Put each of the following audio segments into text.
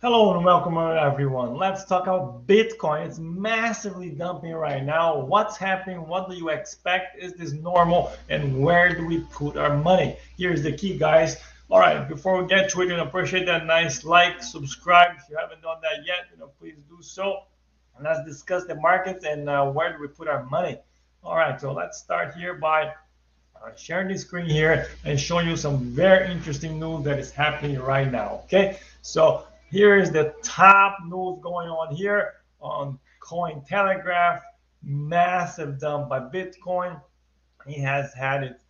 Hello and welcome everyone. Let's talk about Bitcoin. It's massively dumping right now. What's happening? What do you expect? Is this normal? And where do we put our money? Here's the key, guys. All right, before we get to it, appreciate that nice like, subscribe. If you haven't done that yet, please do so. And let's discuss the markets and where do we put our money. All right, so let's start here by sharing the screen here and showing you some very interesting news that is happening right now. Okay, so here is the top news going on here on Cointelegraph. Massive dump by Bitcoin. He has had it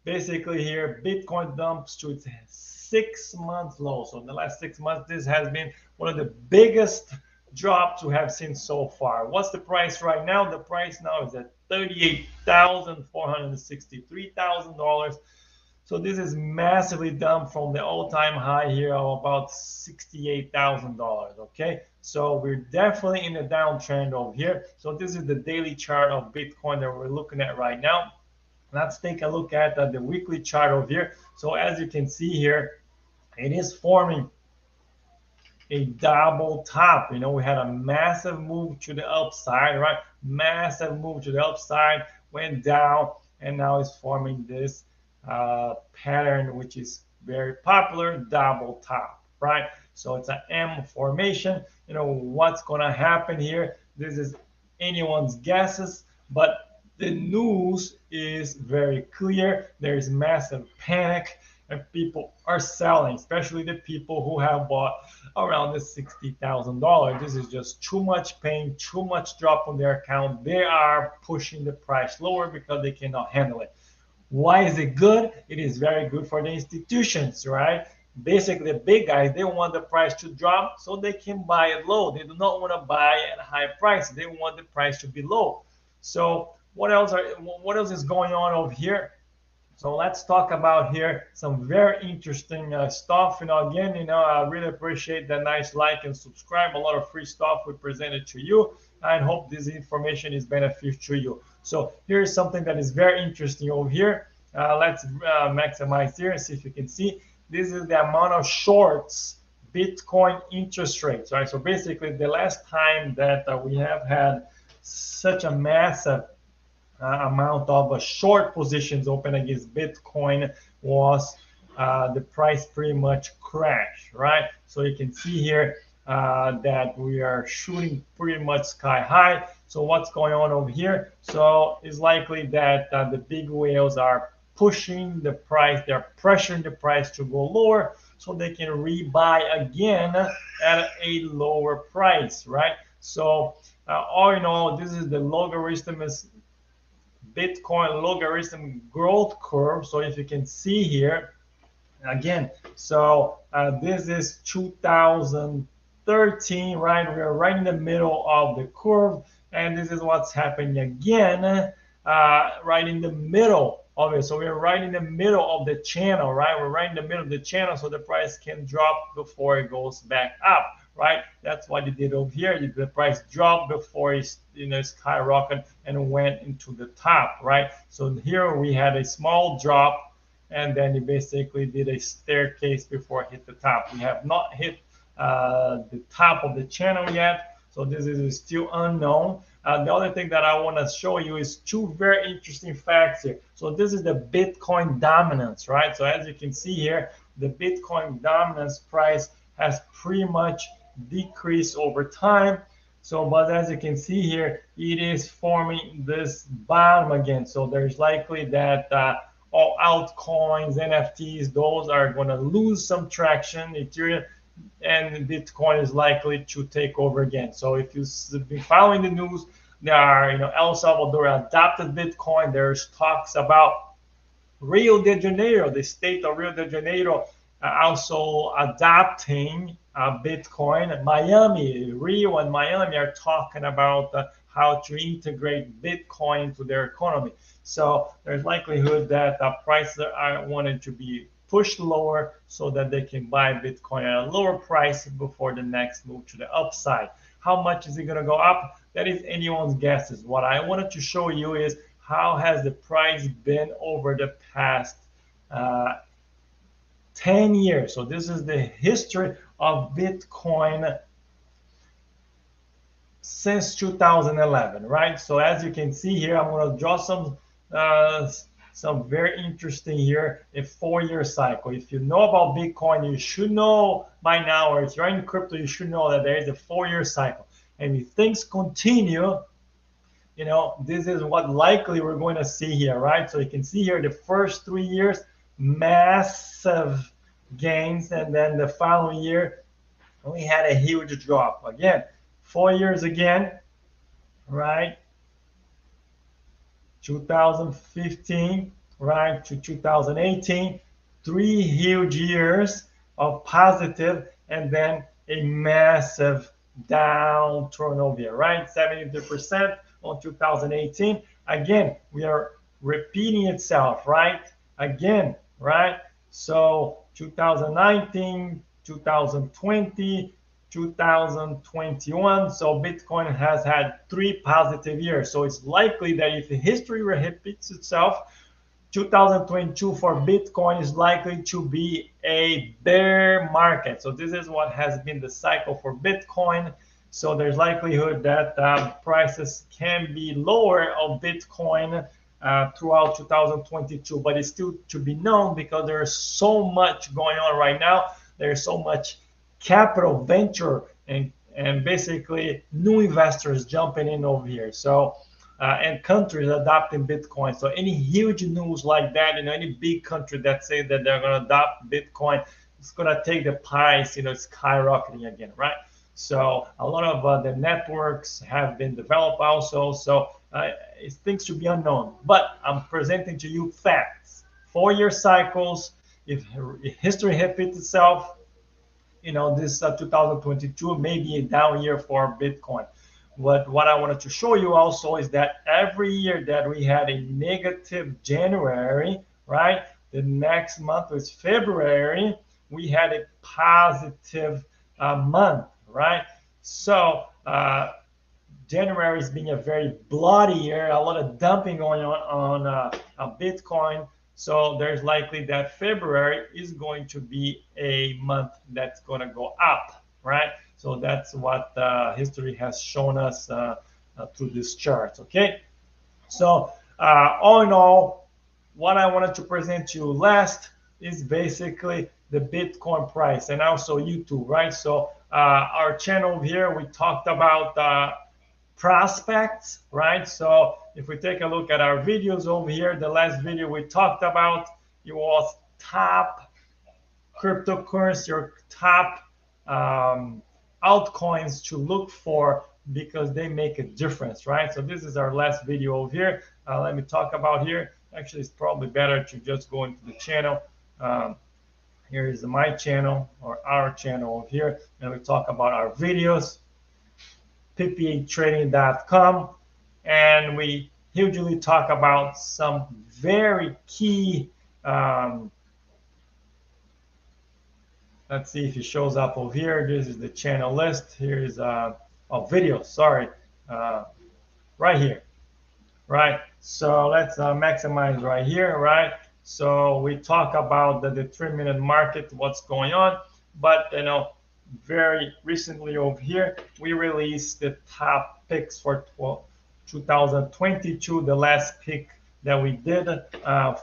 basically here. Bitcoin dumps to its 6 month low. So in the last 6 months, this has been one of the biggest drops we have seen so far. What's the price right now? The price now is at $38,463,000. So this is massively down from the all-time high here of about $68,000. Okay, so we're definitely in a downtrend over here. So this is the daily chart of Bitcoin that we're looking at right now. Let's take a look at the weekly chart over here. So as you can see here, it is forming a double top. We had a massive move to the upside, right? Massive move to the upside, went down, and now it's forming this pattern, which is very popular, double top, right? So it's an M formation. What's going to happen here? This is anyone's guesses, but the news is very clear. There's massive panic and people are selling, especially the people who have bought around the $60,000. This is just too much pain, too much drop on their account. They are pushing the price lower because they cannot handle it. Why is it good? It is very good for the institutions, right? Basically, the big guys, they want the price to drop so they can buy it low. They do not want to buy at a high price. They want the price to be low. So what else is going on over here? So let's talk about here some very interesting stuff. Again, I really appreciate the nice like and subscribe. A lot of free stuff we presented to you. I hope this information is beneficial to you. So here is something that is very interesting over here. Let's maximize here and see if you can see. This is the amount of shorts Bitcoin interest rates, right? So basically, the last time that we have had such a massive amount of short positions open against Bitcoin was the price pretty much crashed, right? So you can see here that we are shooting pretty much sky high. So what's going on over here? So it's likely that the big whales are pushing the price, they're pressuring the price to go lower so they can rebuy again at a lower price, right? So all in all, this is the logarithmic Bitcoin logarithm growth curve. So if you can see here, again, so this is 2013, right? We're right in the middle of the curve, and this is what's happening again, right in the middle of it. So we're right in the middle of the channel, right? We're right in the middle of the channel, so the price can drop before it goes back up, right? That's what it did over here. The price dropped before it skyrocketed and went into the top, right? So here we had a small drop, and then it basically did a staircase before it hit the top. We have not hit the top of the channel yet, so this is still unknown. The other thing that I want to show you is two very interesting facts here. So this is the Bitcoin dominance, right? So as you can see here, the Bitcoin dominance price has pretty much decreased over time. So, but as you can see here, it is forming this bottom again. So there's likely that all altcoins, NFTs, those are going to lose some traction. Ethereum and Bitcoin is likely to take over again. So if you've been following the news, there are, El Salvador adopted Bitcoin. There's talks about Rio de Janeiro, the state of Rio de Janeiro, also adopting Bitcoin. Miami, Rio and Miami are talking about how to integrate Bitcoin into their economy. So there's likelihood that prices are wanted to be pushed lower so that they can buy Bitcoin at a lower price before the next move to the upside. How much is it going to go up? That is anyone's guesses. What I wanted to show you is how has the price been over the past 10 years. So this is the history of Bitcoin since 2011, right? So as you can see here, I'm going to draw some very interesting here, a 4-year cycle. If you know about Bitcoin, you should know by now, or if you're in crypto, you should know that there is a 4-year cycle. And if things continue, you know, this is what likely we're going to see here, right? So you can see here the first 3 years, massive gains, and then the following year, we had a huge drop. Again, 4 years again, right? 2015, right, to 2018, 3 huge years of positive, and then a massive downturn over here, right? 72% on 2018. Again, we are repeating itself, right? Again, right? So 2019, 2020, 2021. So Bitcoin has had 3 positive years. So it's likely that if history repeats itself, 2022 for Bitcoin is likely to be a bear market. So this is what has been the cycle for Bitcoin. So there's likelihood that prices can be lower of Bitcoin throughout 2022, but it's still to be known because there's so much going on right now. There's so much capital venture and basically new investors jumping in over here. So and countries adopting Bitcoin. So any huge news like that, you know, any big country that say that they're going to adopt Bitcoin, it's going to take the price, you know, skyrocketing again, right? So a lot of the networks have been developed also. So it's things to be unknown. But I'm presenting to you facts. 4-year cycles. If history repeats itself, you know, this 2022 may be a down year for Bitcoin. But what I wanted to show you also is that every year that we had a negative January, right? The next month was February, we had a positive month, right? So January is being a very bloody year, a lot of dumping going on Bitcoin. So there's likely that February is going to be a month that's going to go up, right? So that's what history has shown us through this chart, okay? So all in all, what I wanted to present to you last is basically the Bitcoin price and also YouTube, right? So our channel here, we talked about prospects, right? So if we take a look at our videos over here, the last video we talked about, it was top cryptocurrency or top altcoins to look for because they make a difference, right? So this is our last video over here. Let me talk about here. Actually, it's probably better to just go into the channel. Here is my channel or our channel over here, and we talk about our videos. PPAtrading.com, and we usually talk about some very key let's see if it shows up over here. This is the channel list. Here is video, sorry, right here, right? So let's maximize right here, right? So we talk about the 3-minute market, what's going on, but you know, very recently over here, we released the top picks for 2022. The last pick that we did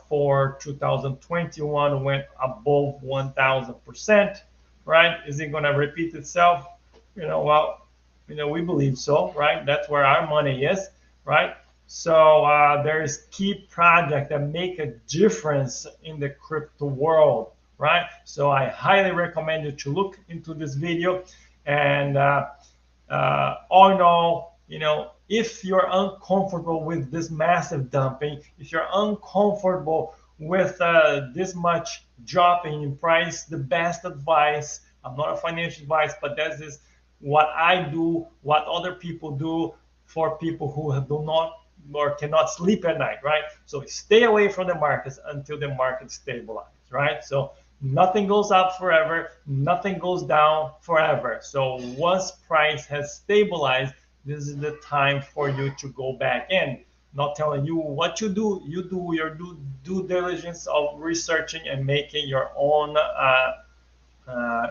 for 2021 went above 1,000%, right? Is it going to repeat itself? You know, well, you know, we believe so, right? That's where our money is, right? So there's key projects that make a difference in the crypto world, right? So I highly recommend you to look into this video. And all in all, you know, if you're uncomfortable with this massive dumping, if you're uncomfortable with this much dropping in price, the best advice, I'm not a financial advice, but that is what I do, what other people do for people who do not or cannot sleep at night, right? So stay away from the markets until the market stabilizes, right? So nothing goes up forever, nothing goes down forever. So once price has stabilized, this is the time for you to go back in. Not telling you what you do. You do your due diligence of researching and making your own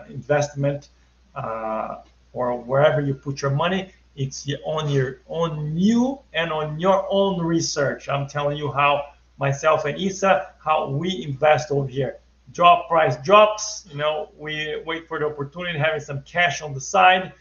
investment, or wherever you put your money. It's on your on you and on your own research. I'm telling you how myself and Isa, how we invest over here. Drop price drops, we wait for the opportunity, having some cash on the side,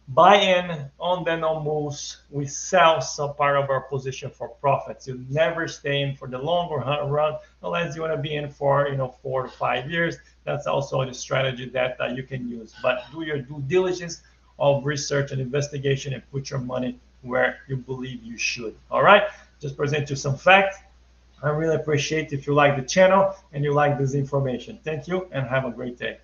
buy in, on then on moves, we sell some part of our position for profits. You never stay in for the longer run unless you want to be in for 4 to 5 years. That's also the strategy that you can use. But do your due diligence of research and investigation and put your money where you believe you should. All right, just present you some facts. I really appreciate if you like the channel and you like this information. Thank you and have a great day.